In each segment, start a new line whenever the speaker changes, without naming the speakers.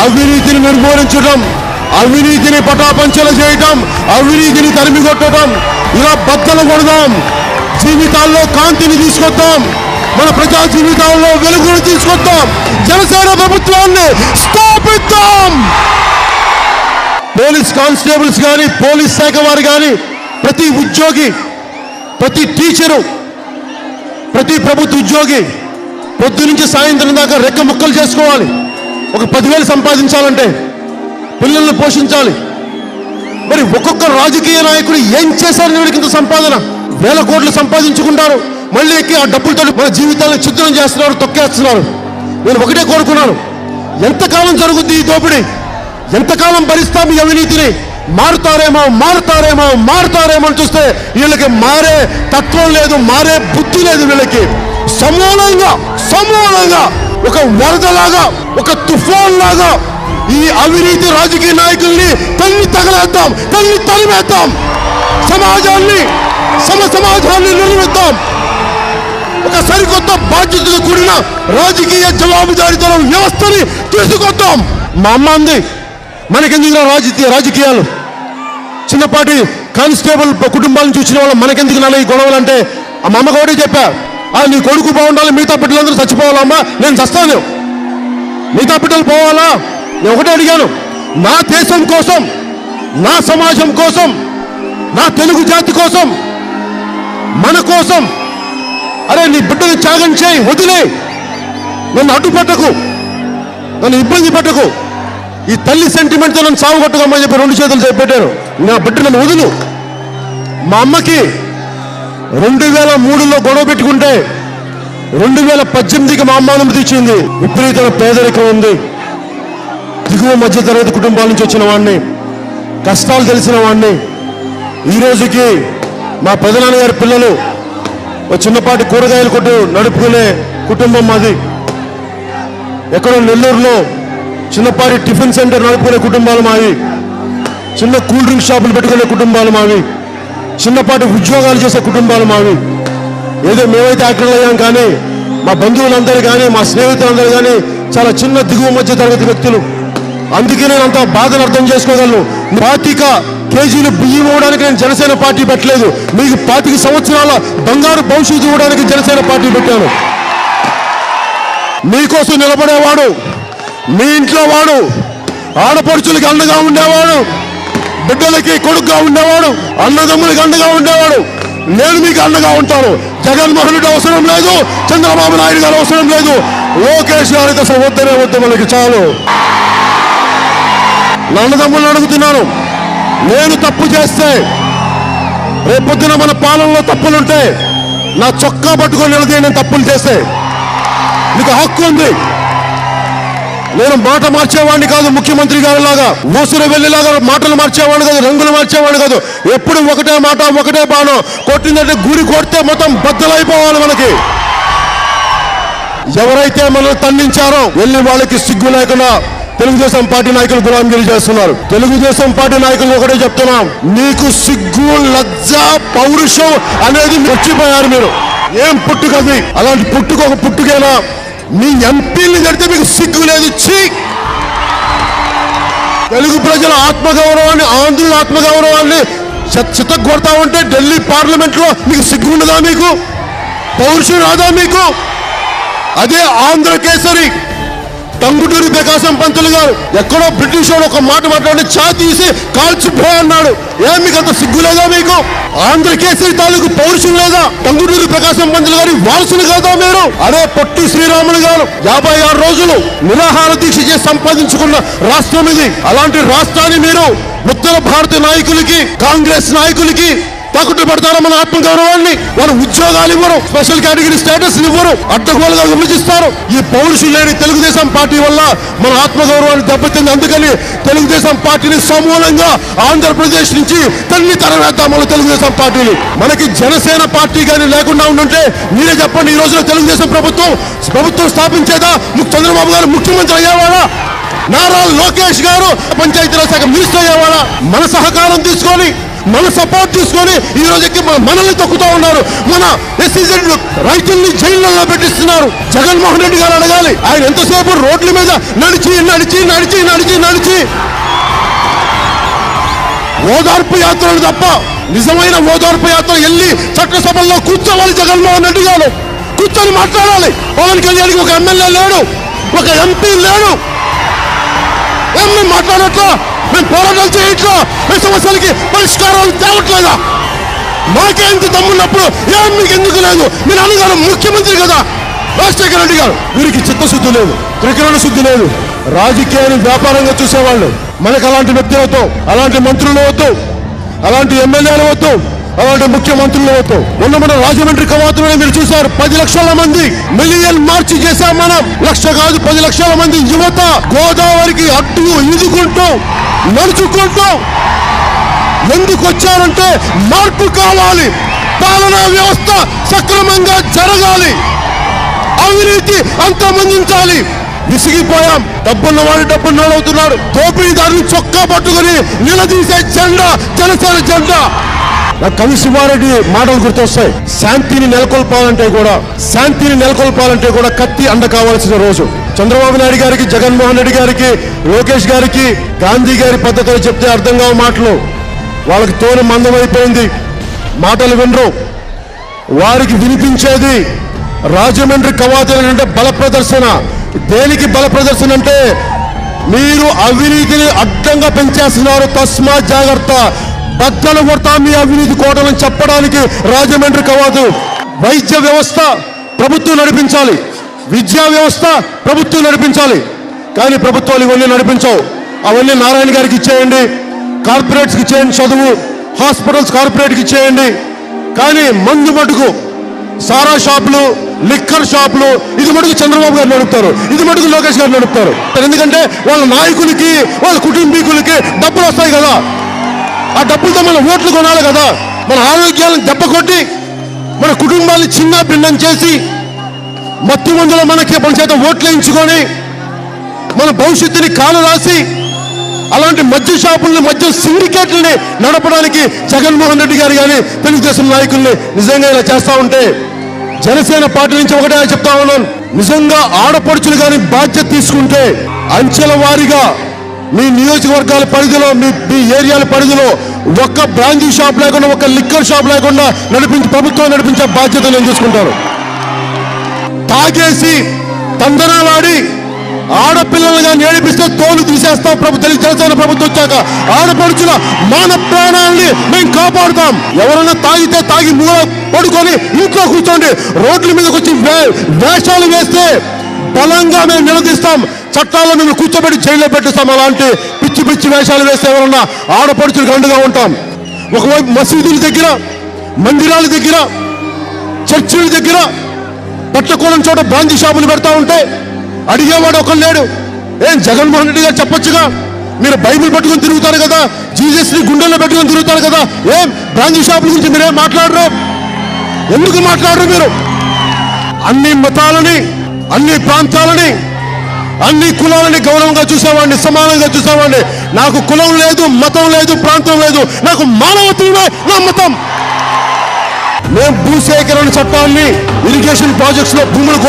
అవినీతిని నిర్మూలించడం, అవినీతిని పటాపంచలు చేయటం, అవినీతిని తరిమికొట్టడం, ఇలా బద్దలు కొడదాం. జీవితాల్లో కాంతిని తీసుకొద్దాం, మన ప్రజా జీవితాల్లో వెలుగును తీసుకొద్దాం. జనసేన ప్రభుత్వాన్ని స్థాపిద్దాం. పోలీస్ కానిస్టేబుల్స్ కానీ, పోలీస్ శాఖ వారు కానీ, ప్రతి ఉద్యోగి, ప్రతి టీచరు, ప్రతి ప్రభుత్వ ఉద్యోగి పొద్దు నుంచి సాయంత్రం దాకా రెక్క ముక్కలు చేసుకోవాలి. ఒక 10,000 సంపాదించాలంటే పిల్లల్ని పోషించాలి. మరి ఒక్కొక్క రాజకీయ నాయకుడు ఏం చేశారని వీడికి ఇంత సంపాదన? వేల కోట్లు సంపాదించుకుంటారు, మళ్ళీ ఎక్కి ఆ డబ్బులతో మన జీవితాలను చిత్రం చేస్తున్నారు, తొక్కేస్తున్నారు. నేను ఒకటే కోరుకున్నాను, ఎంతకాలం జరుగుద్ది ఈ దోపిడీ? ఎంతకాలం భరిస్తాం ఈ అవినీతిని? మారుతారేమో మారుతారేమో మారుతారేమో అని చూస్తే వీళ్ళకి మారే తత్వం లేదు, మారే బుద్ధి లేదు. వీళ్ళకి సమూలంగా ఒక వరదలాగా, ఒక తుఫాన్ లాగా ఈ అవినీతి రాజకీయ నాయకుల్ని తల్లి తగలేద్దాం, తల్లి తరిమేద్దాం. సమాజాన్ని నిర్మిద్దాం. ఒక సరికొత్త బాధ్యతతో కూడిన రాజకీయ జవాబుదారీతనం వ్యవస్థని తీసుకొద్దాం. మా అమ్మ అంది, మనకెందుకు రాజకీయాలు? చిన్నపాటి కానిస్టేబుల్ కుటుంబాల నుంచి వచ్చిన వాళ్ళు మనకెందుకు నాన్న ఈ గొడవలు అంటే, ఆ మా అమ్మకు ఒకటే చెప్పా, నీ కొడుకు బాగుండాలి, మిగతా బిడ్డలందరూ చచ్చిపోవాలమ్మా. నేను చస్తాను, మిగతా బిడ్డలు పోవాలా? నేను ఒకటే అడిగాను, నా దేశం కోసం, నా సమాజం కోసం, నా తెలుగు జాతి కోసం, మన కోసం, అరే నీ బిడ్డని త్యాగం చేయి, వదిలే, నన్ను అడ్డుపట్టకు, నన్ను ఇబ్బంది పెట్టకు. ఈ తల్లి సెంటిమెంట్తో నన్ను సాగుకొట్టుకోమని చెప్పి 2 చేతులు పెట్టాను. నా బిడ్డ నన్ను వదులు. మా అమ్మకి 2003లో గొడవ పెట్టుకుంటే 2018కి మా అమ్మ అనుమతి ఇచ్చింది. విపరీతమైన పేదరికం ఉంది. దిగువ మధ్యతరగతి కుటుంబాల నుంచి వచ్చిన వాడిని, కష్టాలు తెలిసిన వాడిని. ఈ రోజుకి మా పెదనాన్నగారి పిల్లలు ఒక చిన్నపాటి కూరగాయల కొట్టు నడుపుకునే కుటుంబం మాది. ఎక్కడో నెల్లూరులో చిన్నపాటి టిఫిన్ సెంటర్ నడుపుకునే కుటుంబాలు మావి. చిన్న కూల్ డ్రింక్ షాపులు పెట్టుకునే కుటుంబాలు మావి. చిన్నపాటి ఉద్యోగాలు చేసే కుటుంబాలు మావి. ఏదో మేమైతే యాక్టర్లు అయ్యాం, కానీ మా బంధువులందరూ కానీ, మా స్నేహితులందరూ కానీ చాలా చిన్న దిగువ మధ్య తరగతి వ్యక్తులు. అందుకే నేను అంత బాధను అర్థం చేసుకోగలను. 25 కేజీలు బియ్యం ఇవ్వడానికి నేను జనసేన పార్టీ పెట్టలేదు. మీకు 25 సంవత్సరాల బంగారు భవిష్యత్తు ఇవ్వడానికి జనసేన పార్టీ పెట్టాను. మీకోసం నిలబడేవాడు, మీ ఇంట్లో వాడు, ఆడపడుచులకి అండగా ఉండేవాడు, బిడ్డలకి కొడుకుగా ఉండేవాడు, అన్నదమ్ములకి అండగా ఉండేవాడు. నేను మీకు అండగా ఉంటాను. జగన్మోహన్ రెడ్డి అవసరం లేదు, చంద్రబాబు నాయుడు గారు అవసరం లేదు, లోకేష్ గారికి అసలు వద్దనే వద్దు, మనకి చాలు. నా అన్నదమ్ములను అడుగుతున్నాను, నేను తప్పు చేస్తే, రేపొద్దున మన పాలనలో తప్పులుంటే నా చొక్కా పట్టుకొని నిలదీ. నేను తప్పులు చేస్తే నీకు హక్కు ఉంది. నేను మాట మార్చేవాడిని కాదు, ముఖ్యమంత్రి గారి లాగా ఊసురు వెళ్ళేలాగా మాటలు మార్చేవాడిని కాదు, రంగులు మార్చేవాడిని కాదు. ఎప్పుడు ఒకటే మాట, ఒకటే బాణం. కొట్టిందంటే గురి కొడితే మొత్తం బద్దలైపోవాలి. మనకి ఎవరైతే మనల్ని తన్నించారో వెళ్ళి వాళ్ళకి సిగ్గు లేకుండా తెలుగుదేశం పార్టీ నాయకులు గులాంగిరి చేస్తున్నారు. తెలుగుదేశం పార్టీ నాయకులు ఒకటే చెప్తున్నాం, మీకు సిగ్గు, లజ్జ, పౌరుషం అనేది మర్చిపోయారు మీరు. ఏం పుట్టుకది? అలాంటి ఒక పుట్టుకేనా? మీ ఎంపీని కడితే మీకు సిగ్గు లేదు. తెలుగు ప్రజల ఆత్మగౌరవాన్ని, ఆంధ్రుల ఆత్మగౌరవాన్ని చిత్తగొడతా ఉంటే ఢిల్లీ పార్లమెంట్ లో మీకు సిగ్గు ఉండదా? మీకు పౌరుషం రాదా మీకు? అదే ఆంధ్ర కేసరి టంగుటూరి ప్రకాశం పంతులు గారు ఎక్కడో బ్రిటిష్ వాడు ఒక మాట మాట్లాడి చా తీసి కాల్చిపో అన్నాడు. ఏం మీకు అంత సిగ్గు లేదా? మీకు ఆంధ్ర కేసరి తాలూకు పౌరుషం లేదా? టంగుటూరి ప్రకాశం పంతులు గారి వారసులు కాదా మీరు? అదే పొట్టి శ్రీరాములు గారు 56 రోజులు నిరాహార దీక్ష చేసి సంపాదించుకున్న రాష్ట్రం ఇది. అలాంటి రాష్ట్రాన్ని మీరు ఉత్తర భారత నాయకులకి, కాంగ్రెస్ నాయకులకి తాకట్టు పెడతారా? మన ఆత్మగౌరవాన్ని. వాళ్ళు ఉద్యోగాలు ఇవ్వరు, స్పెషల్ కేటగిరీ స్టేటస్ ఇవ్వరు, అడ్డగోలుగా విభజిస్తారు. ఈ పౌరుషం లేని తెలుగుదేశం పార్టీ వల్ల మన ఆత్మగౌరవాన్ని దెబ్బతింది. అందుకని తెలుగుదేశం పార్టీని సమూలంగా ఆంధ్రప్రదేశ్ నుంచి తరిమేద్దాం. మన తెలుగుదేశం పార్టీని. మనకి జనసేన పార్టీ కానీ లేకుండా ఉండుంటే మీరే చెప్పండి, ఈ రోజున తెలుగుదేశం ప్రభుత్వం స్థాపించేదా? చంద్రబాబు గారు ముఖ్యమంత్రి అయ్యేవాడా? నారా లోకేష్ గారు పంచాయతీరాజ్ శాఖ మినిస్టర్ అయ్యేవాడా? మన సహకారం తీసుకొని మన సపోర్ట్ తీసుకొని ఈ రోజుకి మనల్ని తొక్కుతూ ఉన్నారు. మన ఎస్సీజెడ్ రైతుల్ని జైళ్ళలో పెట్టిస్తున్నారు. జగన్మోహన్ రెడ్డి గారు అడగాలి, ఆయన ఎంతసేపు రోడ్ల మీద నడిచి నడిచి నడిచి నడిచి నడిచి ఓదార్పు యాత్రలు తప్ప నిజమైన ఓదార్పు యాత్ర వెళ్ళి చట్టసభల్లో కూర్చోవాలి. జగన్మోహన్ రెడ్డి గారు కూర్చొని మాట్లాడాలి. పవన్ కళ్యాణ్కి ఒక ఎమ్మెల్యే లేడు, ఒక ఎంపీ లేడు. ఏం మేము మాట్లాడట్లా, మేము పోరాటాలు చేయట్లా, మీ సమస్యలకి పరిష్కారాలు తేవట్లేదా? మాకే ఎంత దమ్మున్నప్పుడు ఏం మీకు ఎందుకు లేదు? మీ నాన్నగారు ముఖ్యమంత్రి కదా రాజశేఖర రెడ్డి గారు. వీరికి చిత్తశుద్ధి లేదు, త్రికరణ శుద్ధి లేదు. రాజకీయాన్ని వ్యాపారంగా చూసేవాళ్ళు. మనకు అలాంటి వ్యక్తులతో, అలాంటి మంత్రులు వద్దు, అలాంటి ఎమ్మెల్యేలు వద్దు, అలాంటి ముఖ్యమంత్రులు వద్దు. మొన్న మన రాజమండ్రి కవాతుని మీరు చూశారు. 10 లక్షల మంది మిలియన్ మార్చి చేశాం మనం. 1 లక్ష కాదు, 10 లక్షల మంది యువత గోదావరికి అడ్డు ఈదుకుంటూ నడుచుకుంటూ ఎందుకు వచ్చారంటే మార్పు కావాలి, పాలనా వ్యవస్థ సక్రమంగా జరగాలి, అవినీతి అంతమందించాలి. విసిగిపోయాం. డబ్బున్న వాడు డబ్బున్నోడు అవుతున్నాడు. దోపిడీదారుని చొక్కా పట్టుకుని నిలదీసే జెండా జనసేన జెండా. కవి సుబ్బారెడ్డి మాటలు గుర్తొస్తాయి. శాంతిని నెలకొల్పాలంటే కూడా కత్తి అండ కావాల్సిన రోజు. చంద్రబాబు నాయుడు గారికి, జగన్మోహన్ రెడ్డి గారికి, లోకేష్ గారికి గాంధీ గారి పద్ధతిలో చెప్తే అర్థం కావు మాటలు. వాళ్ళకి తోలు మందమైపోయింది, మాటలు వినరు. వారికి వినిపించేది రాజమండ్రి కవాతులు అంటే బల ప్రదర్శన. దేనికి బల ప్రదర్శన అంటే మీరు అవినీతిని అడ్డంగా పెంచేస్తున్నారు, తస్మా జాగ్రత్త, బద్దలు కొడతా మీ అవినీతి కోటలను చెప్పడానికి రాజమండ్రి కవాతు. వైద్య వ్యవస్థ ప్రభుత్వం నడిపించాలి, విద్యా వ్యవస్థ ప్రభుత్వం నడిపించాలి. కానీ ప్రభుత్వాలు ఇవన్నీ నడిపించవు. అవన్నీ నారాయణ గారికి ఇచ్చేయండి, కార్పొరేట్స్కి ఇచ్చేయండి, చదువు హాస్పిటల్స్ కార్పొరేట్కి ఇచ్చేయండి. కానీ మందు మటుకు సారా షాపులు, లిక్కర్ షాపులు ఇది మటుకు చంద్రబాబు గారు నడుపుతారు, ఇది మటుకు లోకేష్ గారు నడుపుతారు. ఎందుకంటే వాళ్ళ నాయకులకి, వాళ్ళ కుటుంబీకులకి డబ్బులు వస్తాయి కదా. ఆ డబ్బులతో మన ఓట్లు కొనాలి కదా. మన ఆరోగ్యాలను దెబ్బ కొట్టి మన కుటుంబాన్ని చిన్న భిన్నం చేసి మత్తు మందులో మనకి మన చేత ఓట్లు వేయించుకొని మన భవిష్యత్తుని కాలు రాసి అలాంటి మద్య షాపుల్ని, మద్య సిండికేట్లని నడపడానికి జగన్మోహన్ రెడ్డి గారు కానీ తెలుగుదేశం నాయకుల్ని నిజంగా ఇలా చేస్తా ఉంటే జనసేన పార్టీ నుంచి ఒకటే చెప్తా ఉన్నాను, నిజంగా ఆడపడుచులు కానీ బాధ్యత తీసుకుంటే అంచెల వారీగా మీ నియోజకవర్గాల పరిధిలో, మీ ఏరియాల పరిధిలో ఒక్క బ్రాంచీ షాప్ లేకుండా, ఒక్క లిక్కర్ షాప్ లేకుండా ప్రభుత్వం నడిపించే బాధ్యత నేను తీసుకుంటాను. తాగేసి తందనాలాడి ఆడపిల్లలుగా నేడిపిస్తే తోలు తీసేస్తాం. జనసేన ప్రభుత్వం వచ్చాక ఆడపడుచుల మాన ప్రాణాలని మేము కాపాడుతాం. ఎవరైనా తాగితే తాగి మూల పడుకొని ఇంట్లో కూర్చోండి, రోడ్ల మీదకి వచ్చి వేషాలు వేస్తే బలంగా మేము నిలదీస్తాం. చట్టాల్లో మేము కూర్చోబెట్టి జైల్లో పెట్టిస్తాం. అలాంటి పిచ్చి పిచ్చి వేషాలు వేస్తే ఎవరన్నా ఆడపడుచులకు అండగా ఉంటాం. ఒకవైపు మసీదుల దగ్గర, మందిరాల దగ్గర, చర్చిల దగ్గర పట్టకూడని చోట బ్రాంచీ షాపులు పెడతా ఉంటే అడిగేవాడు ఒకరు లేడు. ఏం జగన్మోహన్ రెడ్డి గారు చెప్పొచ్చుగా, మీరు బైబిల్ పట్టుకుని తిరుగుతారు కదా, జీసస్ని గుండెల్లో పెట్టుకుని తిరుగుతారు కదా, ఏం బ్రాంచీ షాపుల గురించి మీరేం మాట్లాడరు? ఎందుకు మాట్లాడరు మీరు? అన్ని మతాలని, అన్ని ప్రాంతాలని, అన్ని కులాలని గౌరవంగా చూసేవాడిని, సమానంగా చూసేవాడిని. నాకు కులం లేదు, మతం లేదు, ప్రాంతం లేదు, నాకు మానవత్వమే నా మతం. మేము భూసేకరణ చట్టాన్ని, ఇరిగేషన్ ప్రాజెక్ట్స్ లో భూములు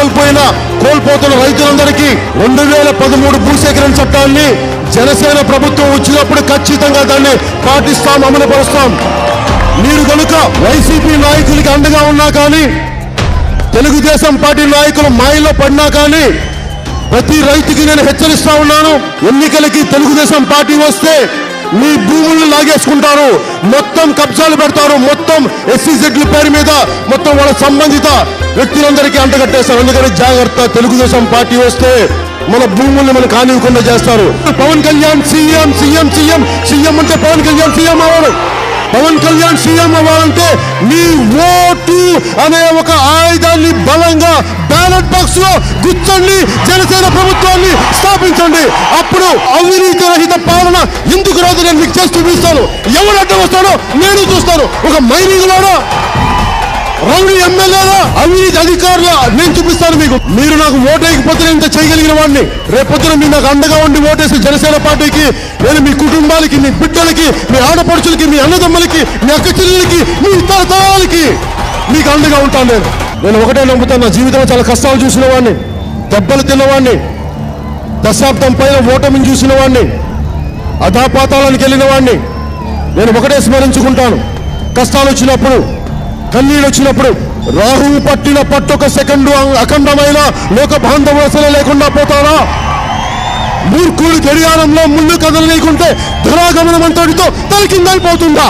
కోల్పోతున్న రైతులందరికీ 2013 భూసేకరణ చట్టాన్ని జనసేన ప్రభుత్వం వచ్చినప్పుడు ఖచ్చితంగా దాన్ని పాటిస్తాం, అమలుపరుస్తాం. మీరు కనుక వైసీపీ నాయకులకి అండగా ఉన్నా కానీ, తెలుగుదేశం పార్టీ నాయకులు మాయలో పడినా కానీ ప్రతి రైతుకి నేను హెచ్చరిస్తా ఉన్నాను, ఎన్నికలకి తెలుగుదేశం పార్టీ వస్తే మీ భూములను లాగేసుకుంటారు, మొత్తం కబ్జాలు పెడతారు, మొత్తం ఎస్సీజెడ్ల పేరు మీద మొత్తం వాళ్ళ సంబంధిత వ్యక్తులందరికీ అంటగట్టేస్తారు. అందుకని జాగ్రత్త, తెలుగుదేశం పార్టీ వస్తే మన భూముల్ని మనకు కానివ్వకుండా చేస్తారు. Pawan Kalyan CM CM CM CM అంటే పవన్ కళ్యాణ్ సీఎం అవ్వడు. పవన్ కళ్యాణ్ సీఎం అవ్వాలంటే మీ ఓటు అనే ఒక ఆయుధాన్ని బలంగా బ్యాలెట్ బాక్స్ లో గుచ్చండి, జనసేన ప్రభుత్వాన్ని స్థాపించండి. అప్పుడు అవినీతి రహిత పాలన ఎందుకు రాదు నేను మీకు చేసి చూపిస్తాను. ఎవరు అడ్డం వస్తాడో నేను చూస్తాను. ఒక మైనింగ్ వాడో, రౌడీ ఎమ్మెల్యేల అవినీతి అధికారుల నేను చూపిస్తాను మీకు. మీరు నాకు ఓటేయకపోతే నేను ఇంత చేయగలిగిన వాడిని. రేపొద్దున మీరు నాకు అండగా ఉండి ఓటేసి జనసేన పార్టీకి నేను మీ కుటుంబాలకి, మీ బిడ్డలకి, మీ ఆడపడుచులకి, మీ అన్నదమ్ములకి, మీ అక్క చెల్లెలకి, మీ తరతరాలకి మీకు అండగా ఉంటాను. నేను ఒకటే నమ్ముతాను, నా జీవితంలో చాలా కష్టాలు చూసిన వాడిని, దెబ్బలు తిన్నవాడిని, దశాబ్దం పైన ఓటమిని చూసిన వాడిని, అధాపాతాళానికి వెళ్ళిన వాడిని. నేను ఒకటే స్మరించుకుంటాను, కష్టాలు వచ్చినప్పుడు, కన్నీళ్ళు వచ్చినప్పుడు, రాహువు పట్టిన పట్టొక సెకండు అఖండమైన లోక బాంధవసలు లేకుండా పోతారా? మూర్ఖుడు గడియారంలో ముళ్ళు కదలలేకుంటే ధరాగమనం అంతటితో తలకిందైపోతుందా?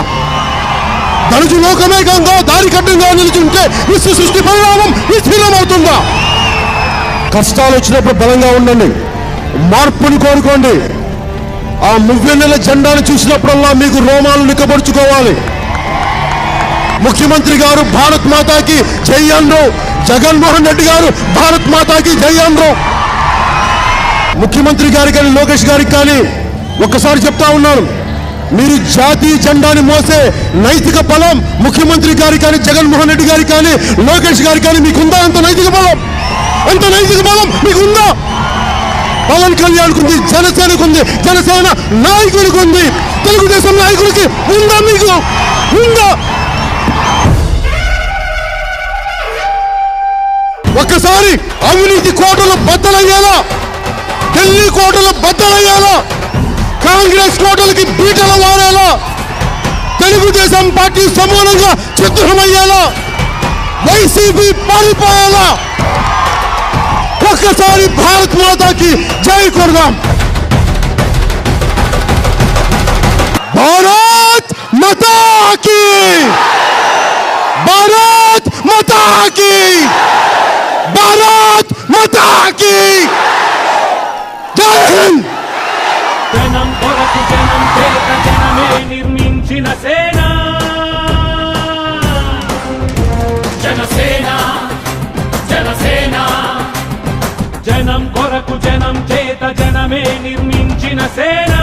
ధనుజు లోకమేకంగా దారి కట్టంగా నిలుచుంటే విశ్వ సృష్టి పరిణామం విచ్ఛిన్నమవుతుందా? కష్టాలు వచ్చినప్పుడు బలంగా ఉండండి, మార్పుని కోరుకోండి. ఆ మువ్వెన్నెల జెండాను చూసినప్పుడల్లా మీకు రోమాలు నిక్కబడుచుకోవాలి. ముఖ్యమంత్రి గారు భారత్ మాతాకి జై అన్రు, జగన్మోహన్ రెడ్డి గారు భారత్ మాతాకి జై అన్రు. ముఖ్యమంత్రి గారికి కానీ లోకేష్ గారికి కానీ ఒక్కసారి చెప్తా ఉన్నాను, మీరు జాతీయ జెండాని మోసే నైతిక బలం ముఖ్యమంత్రి గారికి కానీ, జగన్మోహన్ రెడ్డి గారికి కానీ, లోకేష్ గారికి కానీ మీకుందా? అంత నైతిక బలం, అంత నైతిక బలం మీకుందా? పవన్ కళ్యాణ్కు ఉంది, జనసేనకు ఉంది, జనసేన నాయకుడికి ఉంది, తెలుగుదేశం నాయకుడికి ఉందా? మీకు ఉందా? ఒక్కసారి అవినీతి కోటలు బద్దలయ్యేలా, ఢిల్లీ కోటలు బద్దలయ్యేలా, కాంగ్రెస్ కోటలకి బీటలు వారేలా, తెలుగుదేశం పార్టీ సమూలంగా చిత్రమయ్యేలా, వైసీపీ పారిపోయేలా ఒక్కసారి భారత్ మాతాకి జై కొడదాం. భారత్ మాతాకి, భారత్ మాతాకి, భారత్ మాతాకి జై హింద్.
జనం కొరకు జనం చేత జనమే నిర్మించిన సేన, జనసేన, జనసేన. జనం కొరకు జనం చేత జనమే నిర్మించిన సేన,